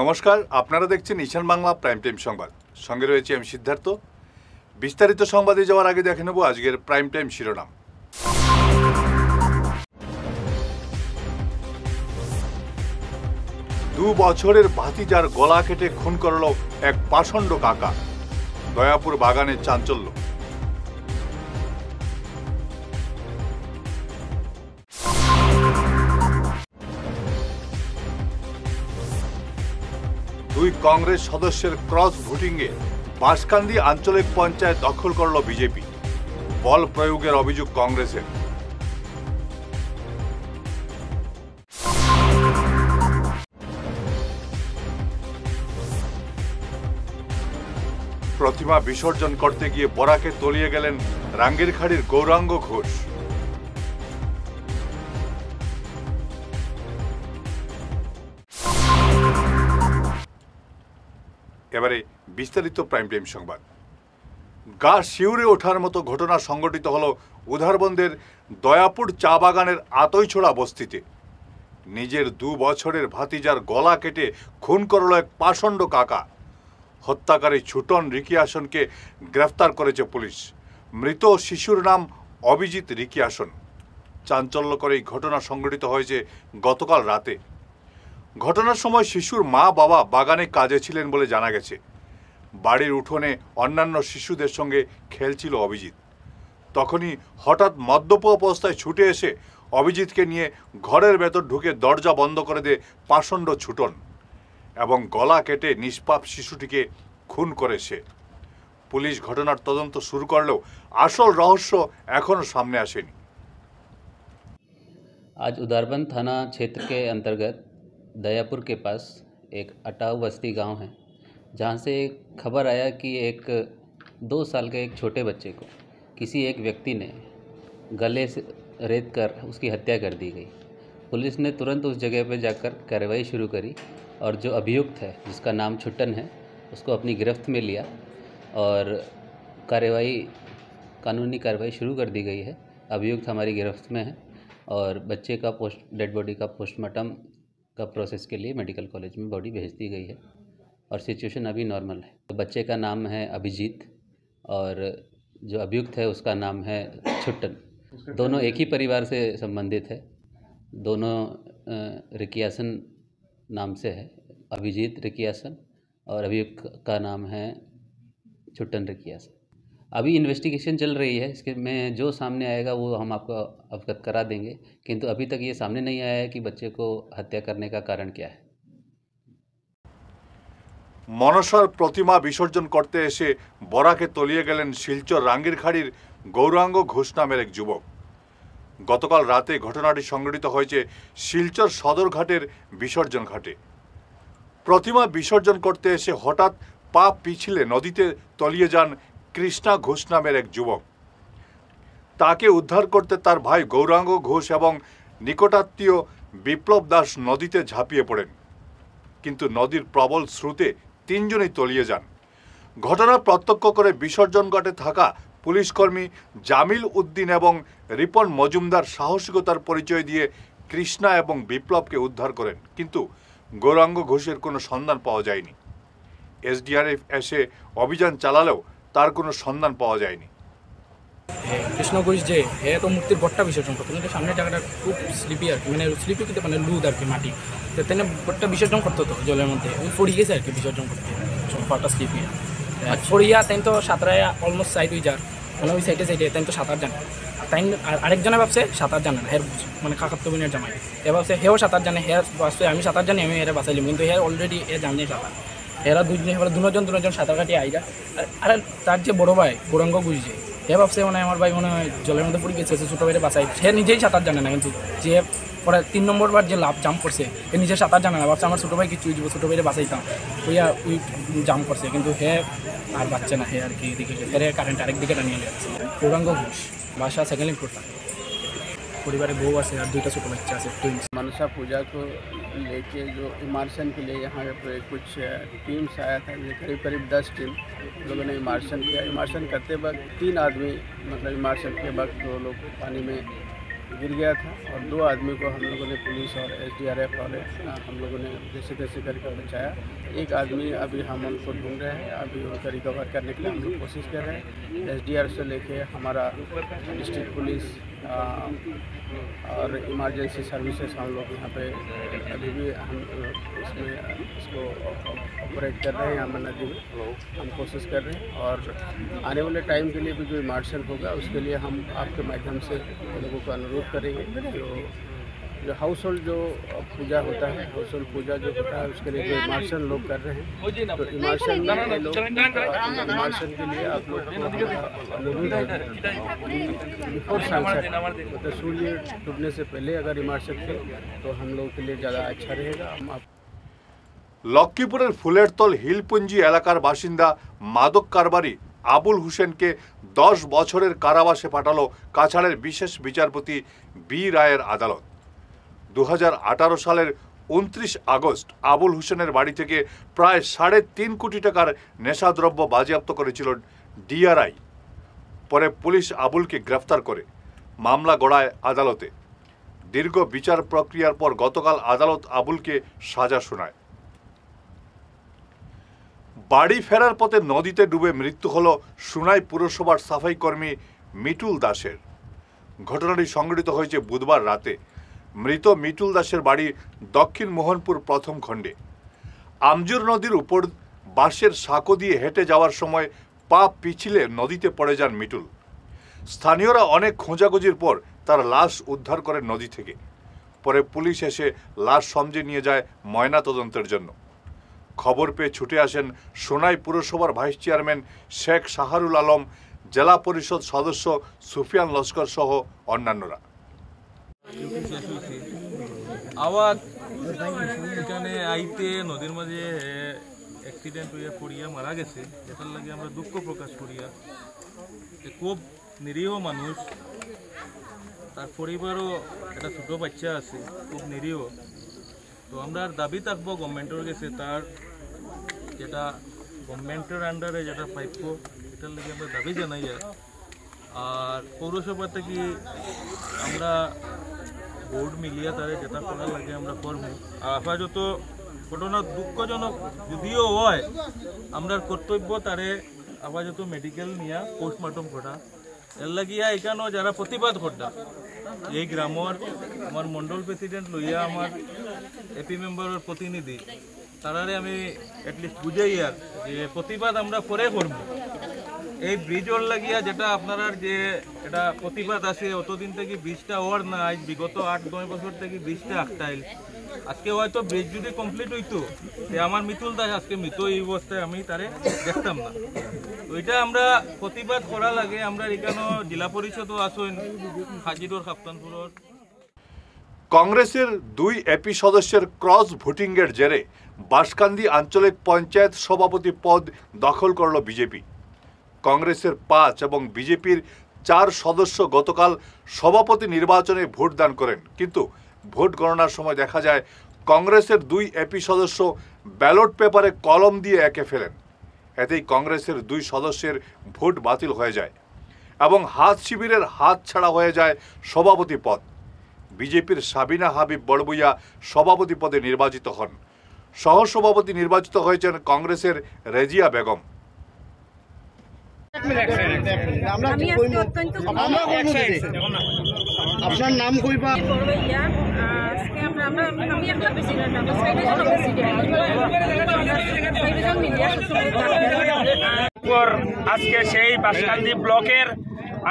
নমস্কার, আপনারা দেখছেন ঈশান বাংলা প্রাইম টাইম সংবাদ। সঙ্গে রয়েছে আমি সিদ্ধার্থ। বিস্তারিত সংবাদে যাওয়ার আগে দেখে নেব আজকের প্রাইম টাইম শিরোনাম। দু বছরের ভাতিজার গলা কেটে খুন করল এক পাষণ্ড কাকা। দয়াপুর বাগানের চাঞ্চল্য। দুই কংগ্রেস সদস্যের ক্রস ভোটিংয়ে বাঁশকান্দি আঞ্চলিক পঞ্চায়েত দখল করল বিজেপি। বল প্রয়োগের অভিযোগ কংগ্রেসের। প্রতিমা বিসর্জন করতে গিয়ে বরাকে তলিয়ে গেলেন রাঙ্গিরখাড়ির গৌরাঙ্গ ঘোষ। এবারে বিস্তারিত প্রাইম টাইম সংবাদ। গা শিউরে ওঠার মতো ঘটনা সংঘটিত হল উধারবন্দের দয়াপুর চা বাগানের আতইছোড়া বস্তিতে। নিজের 2 বছরের ভাতিজার গলা কেটে খুন করল এক পাষণ্ড কাকা। হত্যাকারী ছুটন রিকিয়াসনকে গ্রেফতার করেছে পুলিশ। মৃত শিশুর নাম অভিজিৎ রিকিয়াসন। চাঞ্চল্যকর এই ঘটনা সংঘটিত হয়েছে গতকাল রাতে। ঘটনার সময় শিশুর মা বাবা বাগানে কাজে ছিলেন বলে জানা গেছে। বাড়ির উঠোনে অন্যান্য শিশুদের সঙ্গে খেলছিল অভিজিৎ। তখনই হঠাৎ মদ্যপ অবস্থায় ছুটে এসে অভিজিৎকে নিয়ে ঘরের ভেতর ঢুকে দরজা বন্ধ করে দেয় পাষণ্ড ছুটন এবং গলা কেটে নিষ্পাপ শিশুটিকে খুন করে সে। পুলিশ ঘটনার তদন্ত শুরু করলেও আসল রহস্য এখনো সামনে আসেনি। आज उधारबंद थाना क्षेत्र के अंतर्गत दयापुर के पास एक अटाव बस्ती गांव है, जहां से खबर आया कि एक 2 साल के एक छोटे बच्चे को किसी एक व्यक्ति ने गले से रेत कर उसकी हत्या कर दी गई। पुलिस ने तुरंत उस जगह पर जाकर कार्रवाई शुरू करी और जो अभियुक्त है, जिसका नाम छुट्टन है, उसको अपनी गिरफ्त में लिया और कानूनी कार्रवाई शुरू कर दी गई है। अभियुक्त हमारी गिरफ्त में है और बच्चे का डेड बॉडी का पोस्टमार्टम का प्रोसेस के लिए मेडिकल कॉलेज में बॉडी भेज दी गई है और सिचुएशन अभी नॉर्मल है। तो बच्चे का नाम है अभिजीत और जो अभियुक्त है उसका नाम है छुट्टन। दोनों एक ही परिवार से संबंधित है। दोनों रिकियासन नाम से है, अभिजीत रिकियासन और अभियुक्त का नाम है छुट्टन रिकियासन। अभी इन्वेस्टिगेशन चल रही है, इसके में जो सामने आएगा वो हम आपको अवगत करा देंगे, किंतु अभी तक ये सामने नहीं आया है कि बच्चे को हत्या करने का कारण क्या है। মনসার প্রতিমা বিসর্জন করতে এসে বরাকে তলিয়ে গেলেন শিলচর রাঙ্গিরখাড়ির গৌরাঙ্গ ঘোষ নামের এক যুবক। গতকাল রাতে ঘটনাটি সংঘটিত হয়েছে শিলচর সদরঘাটের বিসর্জন ঘাটে। প্রতিমা বিসর্জন করতে এসে হঠাৎ পা পিছলে নদীতে তলিয়ে যান কৃষ্ণা ঘোষ নামের এক যুবক। তাকে উদ্ধার করতে তার ভাই গৌরাঙ্গ ঘোষ এবং নিকটাত্মীয় বিপ্লব দাস নদীতে ঝাঁপিয়ে পড়েন, কিন্তু নদীর প্রবল স্রোতে 3 জনই তলিয়ে যান। ঘটনা প্রত্যক্ষ করে বিসর্জন ঘাটে থাকা পুলিশকর্মী জামিল উদ্দিন এবং রিপন মজুমদার সাহসিকতার পরিচয় দিয়ে কৃষ্ণা এবং বিপ্লবকে উদ্ধার করেন, কিন্তু গৌরাঙ্গ ঘোষের কোনো সন্ধান পাওয়া যায়নি। এসডিআরএফ এসে অভিযান চালালেও তার কোনো সন্ধান পাওয়া যায়নি। কৃষ্ণ ঘোষ যে হে তো মূর্তির বট্টা বিসর্জন করতো, কিন্তু সামনের জায়গাটা খুব স্লিপি আর কি, মানে স্লিপি কিন্তু মানে লুদ আর কি মাটি, তো তেনে বট্টা বিসর্জন করতো তো জলের মধ্যে ওই পড়ে গেছে আর কি বিসর্জন করতে পাটা স্লিপি পড়িয়া। তাই তো সাঁতারায় অলমোস্ট সাইড হয়ে যার মানে ওই সাইডে তাই তো সাঁতার জানে। তাই আরেকজনে ভাবছে সাঁতার জানে না, হের মানে কাকাত্তর বোনের জামাই হে ভাবছে হেও সাঁতার জানে, হের ভাবছে আমি সাঁতার জানি আমি হেরে বাঁচাইলাম, কিন্তু হের অলরেডি এ জানে সাঁতার। এরা দুজন সাঁতার কাটিয়ে আইগা। আর তার যে বড়ো ভাই গৌরাঙ্গ ঘোষ যে হে ভাবছে মানে আমার ভাই মনে হয় জলের মধ্যে পড়ে গেছে, ছোটো ভাইরে বাঁচাই। সে নিজেই সাঁতার জানে না, কিন্তু যে পরে 3 নম্বর বার যে লাভ জাম্প করছে সে নিজে সাঁতার জানে না, ভাবছে আমার ছোটো ভাই কিছু দিব, ছোটো ভাইরে বাঁচাইতাম, ওই জাম্প করছে, কিন্তু হে আর বাচ্চা না, হে আর কি এদিকে হেরে কারেন্ট আরেকদিকে টানিয়ে যাচ্ছে। গৌরাঙ্গ ঘোষ বাসা সেকেন্ড কোটা, परिवार बहू है और 2टा छोटे बच्चे हैं ट्विंस। मनसा पूजा को लेके जो इमार्शन के लिए यहाँ पे कुछ टीम्स आया था, करीब करीब 10 टीम लोगों ने इमार्शन किया। इमार्शन करते वक्त 3 आदमी मतलब इमार्शन के वक्त वो लोग पानी में गिर गया था और 2 आदमी को हम लोगों ने पुलिस और SDRF वाले हम लोगों ने जैसे तैसे करके बचाया। एक आदमी अभी हम उनको ढूंढ रहे हैं, अभी उनको रिकवर करने के लिए हम लोग कोशिश कर रहे हैं। SDR से लेके हमारा डिस्ट्रिक्ट पुलिस और इमरजेंसी सर्विसेज हम लोग यहाँ पे अभी भी हम इसमें इसको ऑपरेट कर रहे हैं। यहाँ नदी में हम कोशिश कर रहे हैं और आने वाले टाइम के लिए भी जो इमर्शन होगा उसके लिए हम आपके माध्यम से लोगों को अनुरोध करेंगे जो हाउस होल्ड जो पूजा होता है, हाउस होल्ड पूजा जो होता है उसके लिए जो इमर्शन लोग कर रहे हैं, तो इमर्शन में लोग इमर्शन के लिए आप लोग अनुरोध है बिफोर सनसेट, मतलब सूर्य डूबने से पहले अगर इमर्शन थे तो हम लोग के लिए ज़्यादा अच्छा रहेगा। हम आप লক্ষ্মীপুরের ফুলেরতল হিলপুঞ্জি এলাকার বাসিন্দা মাদক কারবারি আবুল হোসেনকে 10 বছরের কারাবাসে পাঠালো কাছাড়ের বিশেষ বিচারপতি বি রায়ের আদালত। 2018 সালের 29 আগস্ট আবুল হোসেনের বাড়ি থেকে প্রায় 3.5 কোটি টাকার নেশাদ্রব্য বাজেয়াপ্ত করেছিল ডিআরআই। পরে পুলিশ আবুলকে গ্রেফতার করে মামলা গড়ায় আদালতে। দীর্ঘ বিচার প্রক্রিয়ার পর গতকাল আদালত আবুলকে সাজা শোনায়। বাড়ি ফেরার পথে নদীতে ডুবে মৃত্যু হল সুনাই পুরসভার সাফাই কর্মী মিটুল দাসের। ঘটনাটি সংঘটিত হয়েছে বুধবার রাতে। মৃত মিটুল দাসের বাড়ি দক্ষিণ মোহনপুর প্রথম খণ্ডে। আমজুর নদীর উপর বাঁশের সাঁকো দিয়ে হেঁটে যাওয়ার সময় পা পিছলে নদীতে পড়ে যান মিটুল। স্থানীয়রা অনেক খোঁজাখুঁজির পর তার লাশ উদ্ধার করেন নদী থেকে। পরে পুলিশ এসে লাশ সমঝে নিয়ে যায় ময়নাতদন্তের জন্য। খবর পেয়ে ছুটে আসেন সোনাই পুরসভার ভাইস চেয়ারম্যান শেখ শাহরুল আলম, জেলা পরিষদ সদস্য সুফিয়ান লস্কর সহ অন্যান্যরা। আওয়াজ এখানে আইতে নদীর মাঝে অ্যাক্সিডেন্ট হইয়া পড়িয়া মারা গেছে, এটার লাগে আমরা দুঃখ প্রকাশ করিয়া। খুব নিরীহ মানুষ, তার পরিবারও একটা ছোট বাচ্চা আছে, খুব নিরীহ। তো আমরা দাবি থাকবো গভর্নমেন্টের কাছে, তার যেটা গভর্নমেন্টের আন্ডারে যেটা প্রাপ্য এটার লাগে আমরা দাবি জানাই। আর পৌরসভা থেকে আমরা বোর্ড মিলিয়া তারে যেটা করার লাগে আমরা করবো। আর আপাতত ঘটনা দুঃখজনক যদিও হয়, আমরা কর্তব্য তারে আপাতত মেডিকেল নিয়ে পোস্টমর্টম করা। এর লাগিয়া এখানেও যারা প্রতিবাদ করতা এই গ্রামের আমার মন্ডল প্রেসিডেন্ট লইয়া আমার এপি মেম্বারের প্রতিনিধি তারারে আমি এটলিস্ট বুঝাই আর যে প্রতিবাদ আমরা পরে করবো। এই ব্রিজর লাগিয়া যেটা আপনার যে এটা প্রতিবাদ আছে অতদিন থেকে ব্রিজটা ওর না, আজ বিগত 8-9 বছর থেকে ব্রিজটা আটটাইল। আজকে হয়তো ব্রিজ যদি কমপ্লিট হইতো আমার মিতুল দাস আজকে মৃত এই অবস্থায় আমি তারে দেখতাম না। তো এটা আমরা প্রতিবাদ করা লাগে। আমরা এখানে জেলা পরিষদও আসেন হাজিরোর কাপ্তানপুরের। কংগ্রেসের 2 এপি সদস্যের ক্রস ভোটিংয়ের জেরে বাঁশকান্দি আঞ্চলিক পঞ্চায়েত সভাপতি পদ দখল করল বিজেপি। কংগ্রেসের 5 এবং বিজেপির 4 সদস্য গতকাল সভাপতি নির্বাচনে ভোট দান করেন, কিন্তু ভোট গণনার সময় দেখা যায় কংগ্রেসের 2 এপি সদস্য ব্যালট পেপারে কলম দিয়ে এঁকে ফেলেন। এতেই কংগ্রেসের 2 সদস্যের ভোট বাতিল হয়ে যায় এবং হাত শিবিরের হাত ছাড়া হয়ে যায় সভাপতি পদ। বিজেপির সাবিনা হাবিব বড়বুইয়া সভাপতি পদে নির্বাচিত হন। সহসভাপতি নির্বাচিত হয়েছেন কংগ্রেসের রেজিয়া বেগম। আপনার নাম কইবা? আজকে সেই বাঁশকান্দি ব্লকের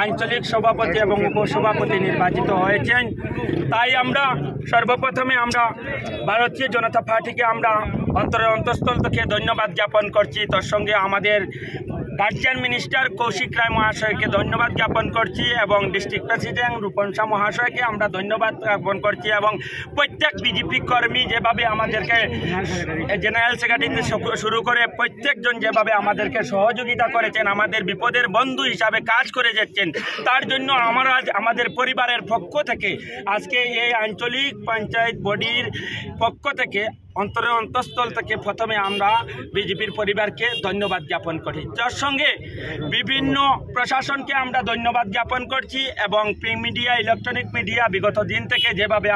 আঞ্চলিক সভাপতি এবং উপসভাপতি নির্বাচিত হয়েছেন। তাই আমরা সর্বপ্রথমে আমরা ভারতীয় জনতা পার্টিকে আমরা অন্তরের অন্তঃস্থল থেকে ধন্যবাদ জ্ঞাপন করছি। তার সঙ্গে আমাদের গার্জিয়ান মিনিস্টার কৌশিক রায় মহাশয়কে ধন্যবাদ জ্ঞাপন করছি এবং ডিস্ট্রিক্ট প্রেসিডেন্ট রূপন শাহ মহাশয়কে আমরা ধন্যবাদ জ্ঞাপন করছি এবং প্রত্যেক বিজেপি কর্মী যেভাবে আমাদেরকে জেনারেল সেক্রেটারি শুরু করে প্রত্যেকজন যেভাবে আমাদেরকে সহযোগিতা করেছেন, আমাদের বিপদের বন্ধু হিসাবে কাজ করে যাচ্ছেন, তার জন্য আমরা আমাদের পরিবারের পক্ষ থেকে আজকে এই আঞ্চলিক পঞ্চায়েত বডির পক্ষ থেকে অন্তরের অন্তঃস্থল থেকে প্রথমে আমরা বিজেপির পরিবারকে ধন্যবাদ জ্ঞাপন করি। তার সঙ্গে বিভিন্ন প্রশাসনকে আমরা ধন্যবাদ জ্ঞাপন করছি এবং প্রিন্ট মিডিয়া, ইলেকট্রনিক মিডিয়া বিগত দিন থেকে যেভাবে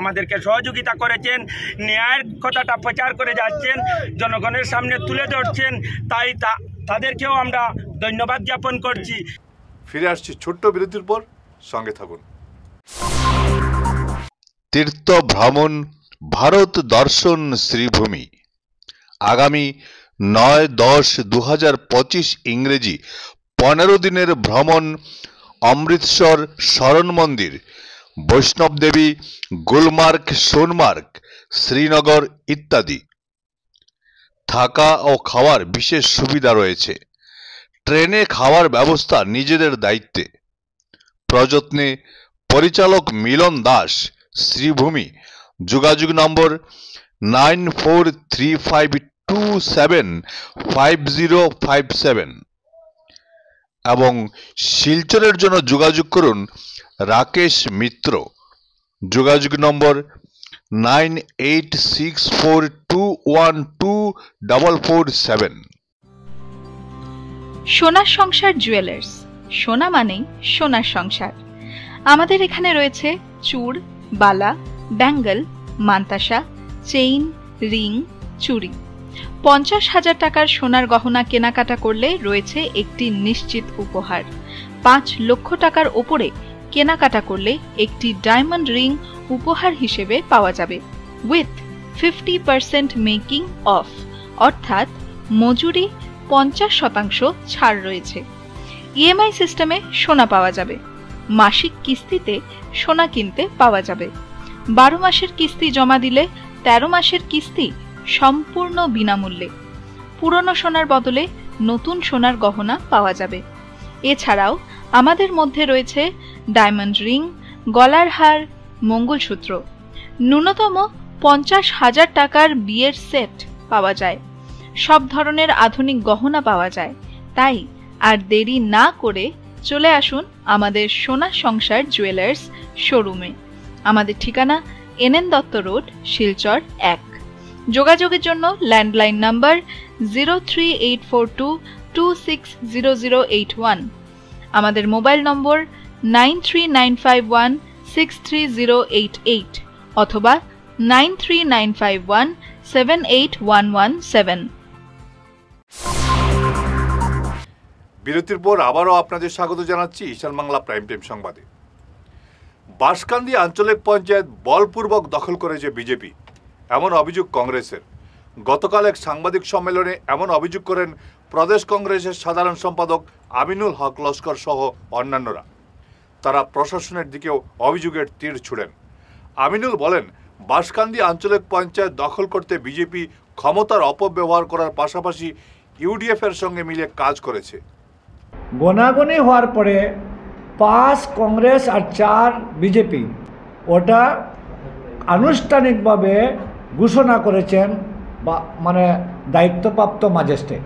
আমাদেরকে সহযোগিতা করেছেন, ন্যায়ের কথাটা প্রচার করে যাচ্ছেন, জনগণের সামনে তুলে ধরছেন, তাই তাদেরকেও আমরা ধন্যবাদ জ্ঞাপন করছি। ফিরে আসছি ছোট্ট বিরতির পর, সঙ্গে থাকুন। তীর্থ ভ্রমণ ভারত দর্শন শ্রীভূমি আগামী 9-10-2025 ইংরেজি 15 দিনের ভ্রমণ অমৃতসর শরণ মন্দির, বৈষ্ণব দেবী, গুলমার্গ, সোনমার্গ, শ্রীনগর ইত্যাদি। থাকা ও খাওয়ার বিশেষ সুবিধা রয়েছে। ট্রেনে খাওয়ার ব্যবস্থা নিজেদের দায়িত্বে। প্রযত্নে পরিচালক মিলন দাস, শ্রীভূমি। যোগাযোগ নম্বর 9435275057 এবং শিলচরের জন্য যোগাযোগ করুন রাকেশ মিত্র। যোগাযোগ নম্বর 9864212447। সোনার সংসার জুয়েলার্স, সোনা মানেই সোনার সংসার। আমাদের এখানে রয়েছে চূড়, বালা, ব্যাঙ্গল, মান্তাসা, চেইন, রিং, চুড়ি। 50,000 টাকার সোনার গহনা কেনাকাটা করলে রয়েছে একটি নিশ্চিত উপহার। 5 লক্ষ টাকার ওপরে কেনাকাটা করলে একটি ডায়মন্ড রিং উপহার হিসেবে পাওয়া যাবে উইথ 50% মেকিং অফ, অর্থাৎ মজুরি 50% ছাড় রয়েছে। ইএমআই সিস্টেমে সোনা পাওয়া যাবে। মাসিক কিস্তিতে সোনা কিনতে পাওয়া যাবে। 12 মাসের কিস্তি জমা দিলে 13 মাসের কিস্তি সম্পূর্ণ বিনামূল্যে। পুরনো সোনার বদলে নতুন সোনার গহনা পাওয়া যাবে। এছাড়াও আমাদের মধ্যে রয়েছে ডায়মন্ড রিং, গলার হার, মঙ্গলসূত্র। ন্যূনতম 50,000 টাকার বিয়ের সেট পাওয়া যায়। সব ধরনের আধুনিক গহনা পাওয়া যায়। তাই আর দেরি না করে চলে আসুন আমাদের সোনা সংসার জুয়েলার্স শোরুমে। আমাদের ঠিকানা NN দত্ত রোড, শিলচর 1। যোগাযোগের জন্য ল্যান্ডলাইন নাম্বার 03842260081, আমাদের মোবাইল নম্বর 9395163088 অথবা 9395178117। বিরতির পর আবারও আপনাদের স্বাগত জানাচ্ছি ঈশান বাংলা প্রাইম টাইম সংবাদে। বাঁশকান্দি আঞ্চলিক পঞ্চায়েত বলপূর্বক দখল করেছে বিজেপি, এমন অভিযোগ কংগ্রেসের। গতকাল এক সাংবাদিক সম্মেলনে এমন অভিযোগ করেন প্রদেশ কংগ্রেসের সাধারণ সম্পাদক আমিনুল হক লস্কর সহ অন্যান্যরা। তারা প্রশাসনের দিকেও অভিযোগের তীর ছুড়েন। আমিনুল বলেন, বাঁশকান্দি আঞ্চলিক পঞ্চায়েত দখল করতে বিজেপি ক্ষমতার অপব্যবহার করার পাশাপাশি ইউডিএফ এর সঙ্গে মিলে কাজ করেছে। গোনাগুনি হওয়ার পরে 5 কংগ্রেস আর 4 বিজেপি ওটা আনুষ্ঠানিকভাবে ঘোষণা করেছেন, বা মানে দায়িত্বপ্রাপ্ত ম্যাজিস্ট্রেট।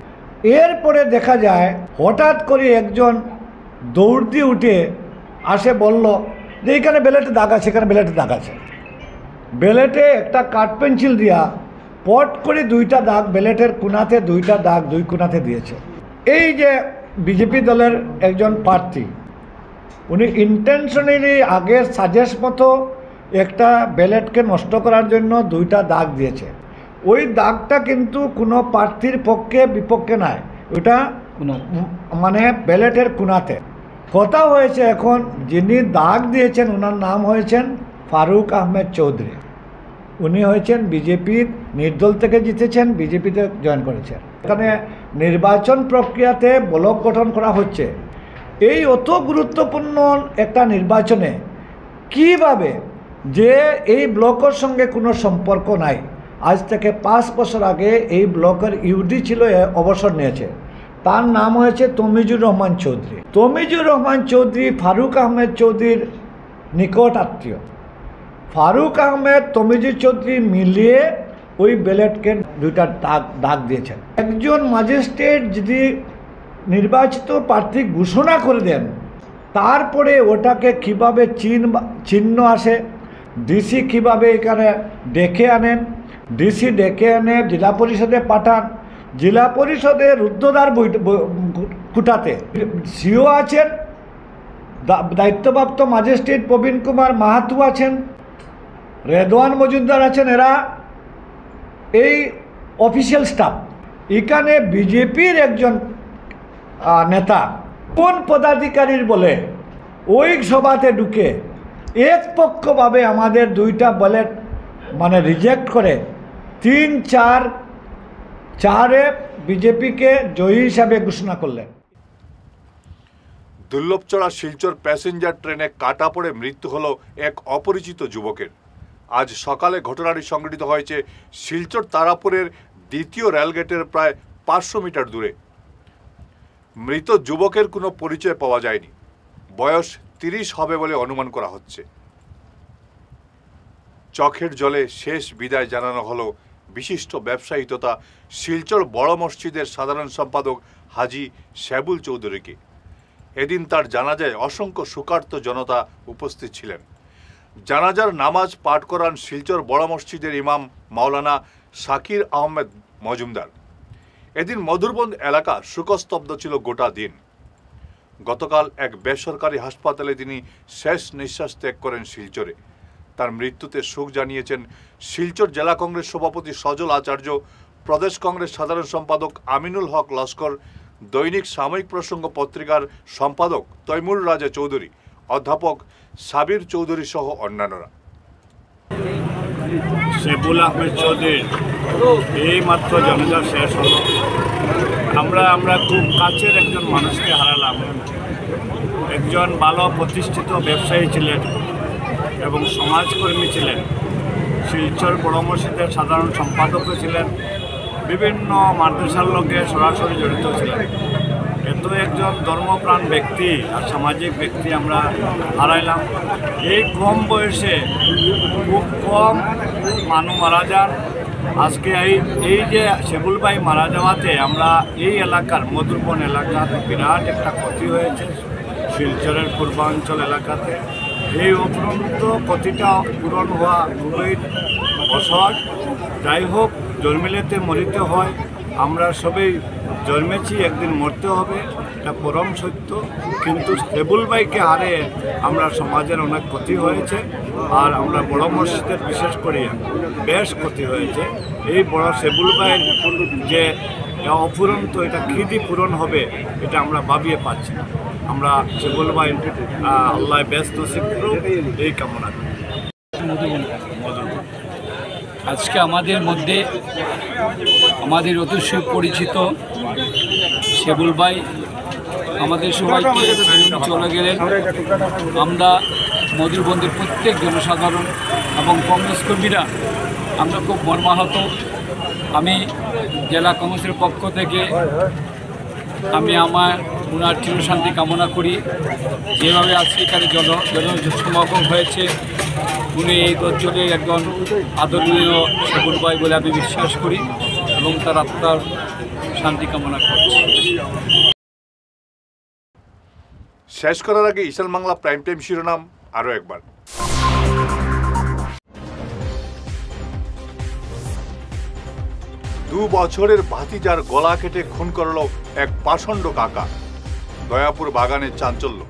এরপরে দেখা যায় হঠাৎ করে একজন দৌড় দিয়ে উঠে আসে, বলল যে এখানে ব্যালটে দাগ আছে, এখানে ব্যালটে দাগ আছে। ব্যালটে একটা কাঠ পেন্সিল দিয়া পট করে 2টা দাগ ব্যালটের কোনাতে, 2টা দাগ 2 কোনাতে দিয়েছে। এই যে বিজেপি দলের একজন প্রার্থী, উনি ইন্টেনশনালি আগের সাজেস্ট মতো একটা ব্যালটকে নষ্ট করার জন্য 2টা দাগ দিয়েছে। ওই দাগটা কিন্তু কোনো প্রার্থীর পক্ষে বিপক্ষে নয়, ওটা মানে ব্যালটের কোনাতে। কথা হয়েছে এখন যিনি দাগ দিয়েছেন ওনার নাম হয়েছেন ফারুক আহমেদ চৌধুরী। উনি হয়েছেন বিজেপির নির্দল থেকে জিতেছেন, বিজেপিতে জয়েন করেছেন। এখানে নির্বাচন প্রক্রিয়াতে ব্লক গঠন করা হচ্ছে। এই অত গুরুত্বপূর্ণ একটা নির্বাচনে কিভাবে যে এই ব্লকের সঙ্গে কোনো সম্পর্ক নাই, আজ থেকে 5 বছর আগে এই ব্লকের ইউডি ছিল, অবসর নিয়েছে। তার নাম হয়েছে তমিজুর রহমান চৌধুরী। তমিজুর রহমান চৌধুরী ফারুক আহমেদ চৌধুরীর নিকট আত্মীয়। ফারুক আহমেদ তমিজুর চৌধুরী মিলিয়ে ওই ব্যালটকে 2টা দাগ দিয়েছেন। একজন ম্যাজিস্ট্রেট যদি নির্বাচিত প্রার্থী ঘোষণা করে দেন, তারপরে ওটাকে কিভাবে চিহ্ন আসে, ডিসি কিভাবে এখানে ডেকে আনেন, ডিসি ডেকে এনে জেলা পরিষদে পাঠান, জেলা পরিষদে রুদ্ধদ্বার কুটাতে সিও আছেন, দায়িত্বপ্রাপ্ত ম্যাজিস্ট্রেট প্রবীণ কুমার মাহাতো আছেন, রেদওয়ান মজুমদার আছেন, এরা এই অফিসিয়াল স্টাফ। এখানে বিজেপির একজন নেতা কোন পদাধিকারীর বলে ওই সভাতে ঢুকে একপক্ষভাবে আমাদের 2টা ব্যালট মানে রিজেক্ট করে 3-4-4-এ বিজেপিকে জয়ী হিসাবে ঘোষণা করলেন। দুর্লভচড়া শিলচর প্যাসেঞ্জার ট্রেনে কাটা পড়ে মৃত্যু হলো এক অপরিচিত যুবকের। আজ সকালে ঘটনাটি সংঘটিত হয়েছে শিলচর তারাপুরের দ্বিতীয় রেলগেটের প্রায় 500 মিটার দূরে। মৃত যুবকের কোনো পরিচয় পাওয়া যায়নি। বয়স 30 হবে বলে অনুমান করা হচ্ছে। চোখের জলে শেষ বিদায় জানানো হলো বিশিষ্ট ব্যবসায়ী তথা শিলচর বড় মসজিদের সাধারণ সম্পাদক হাজি শেবুল চৌধুরীকে। এদিন তার জানাজায় অসংখ্য শোকার্ত জনতা উপস্থিত ছিলেন। জানাজার নামাজ পাঠ করান শিলচর বড় মসজিদের ইমাম মাওলানা শাকির আহমেদ মজুমদার। এদিন মধুরবন্দ এলাকা শোকস্তব্ধ ছিল গোটা দিন। গতকাল এক বেসরকারি হাসপাতালে তিনি শেষ নিঃশ্বাস ত্যাগ করেন শিলচরে। তার মৃত্যুতে শোক জানিয়েছেন শিলচর জেলা কংগ্রেস সভাপতি সজল আচার্য, প্রদেশ কংগ্রেস সাধারণ সম্পাদক আমিনুল হক লস্কর, দৈনিক সাময়িক প্রসঙ্গ পত্রিকার সম্পাদক তৈমুর রাজা চৌধুরী, অধ্যাপক সাবির চৌধুরী সহ অন্যান্যরা। শেবুল আহমেদ চৌধুরীর এই মাত্র জানাজা শেষ হলো। আমরা খুব কাছের একজন মানুষকে হারালাম। একজন ভালো প্রতিষ্ঠিত ব্যবসায়ী ছিলেন এবং সমাজকর্মী ছিলেন, শিলচর বড় মসজিদের সাধারণ সম্পাদকও ছিলেন, বিভিন্ন মাদ্রাসার লোকে সরাসরি জড়িত ছিলেন। এত একজন ধর্মপ্রাণ ব্যক্তি আর সামাজিক ব্যক্তি আমরা হারাইলাম। এই কম বয়সে খুব কম মানুষ মারা যান। আজকে এই যে শেবুল ভাই মারা যাওয়াতে আমরা এই এলাকার মধুরবন এলাকার বিরাট একটা ক্ষতি হয়েছে। শিলচরের পূর্বাঞ্চল এলাকাতে এই অপূরন্ত ক্ষতিটা পূরণ হওয়া খুবই অসহজ। যাই হোক, জন্মিলেতে মরিতে হয়। আমরা সবাই জন্মেছি, একদিন মরতে হবে, এটা পরম সত্য। কিন্তু শেবুল ভাইকে হারে আমরা সমাজের অনেক ক্ষতি হয়েছে, আর আমরা বড় মসজিদের বিশেষ করে বেশ ক্ষতি হয়েছে। এই বড় শেবুল ভাইয়ের যে অফুরন্ত এটা খিদি পূরণ হবে, এটা আমরা ভাবিয়ে পাচ্ছি না। আমরা শেবুল ভাই আল্লাহ ব্যস্ত শিক্ষক এই কামনা করি। আজকে আমাদের মধ্যে আমাদের অতি সুপরিচিত শেবুল ভাই আমাদের সবাইকে চলে গেলেন। আমরা মধুরবন্দের প্রত্যেক জনসাধারণ এবং কংগ্রেস কর্মীরা আমরা খুব মর্মাহত। আমি জেলা কংগ্রেসের পক্ষ থেকে আমি ওনার চিরশান্তি কামনা করি। যেভাবে আজকে এখানে জনসমাগম হয়েছে, উনি এই অঞ্চলের একজন আদরণীয় শেবুল ভাই বলে আমি বিশ্বাস করি এবং তার আত্মার শান্তি কামনা করছি। শেষ করার আগে ঈশান বাংলা প্রাইম টাইম শিরোনাম আরও একবার। 2 বছরের ভাতিজার গলা কেটে খুন করল এক পাষণ্ড কাকা। দয়াপুর বাগানে চাঞ্চল্য।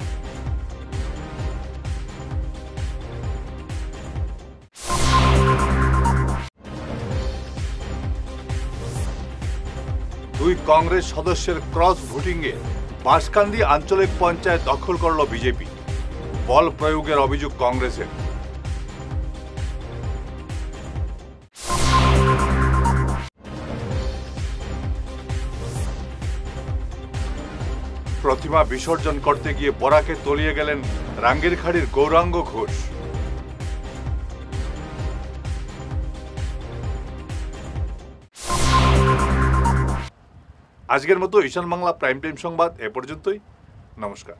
দুই কংগ্রেস সদস্যের ক্রস ভোটিংয়ে বাঁশকান্দি আঞ্চলিক পঞ্চায়েত দখল করল বিজেপি। বল প্রয়োগের অভিযোগ কংগ্রেসের। প্রতিমা বিসর্জন করতে গিয়ে বরাকে তলিয়ে গেলেন রাঙ্গিরখাড়ির গৌরাঙ্গ ঘোষ। আজকের মতো ঈশান বাংলা প্রাইম টাইম সংবাদ এ পর্যন্তই। নমস্কার।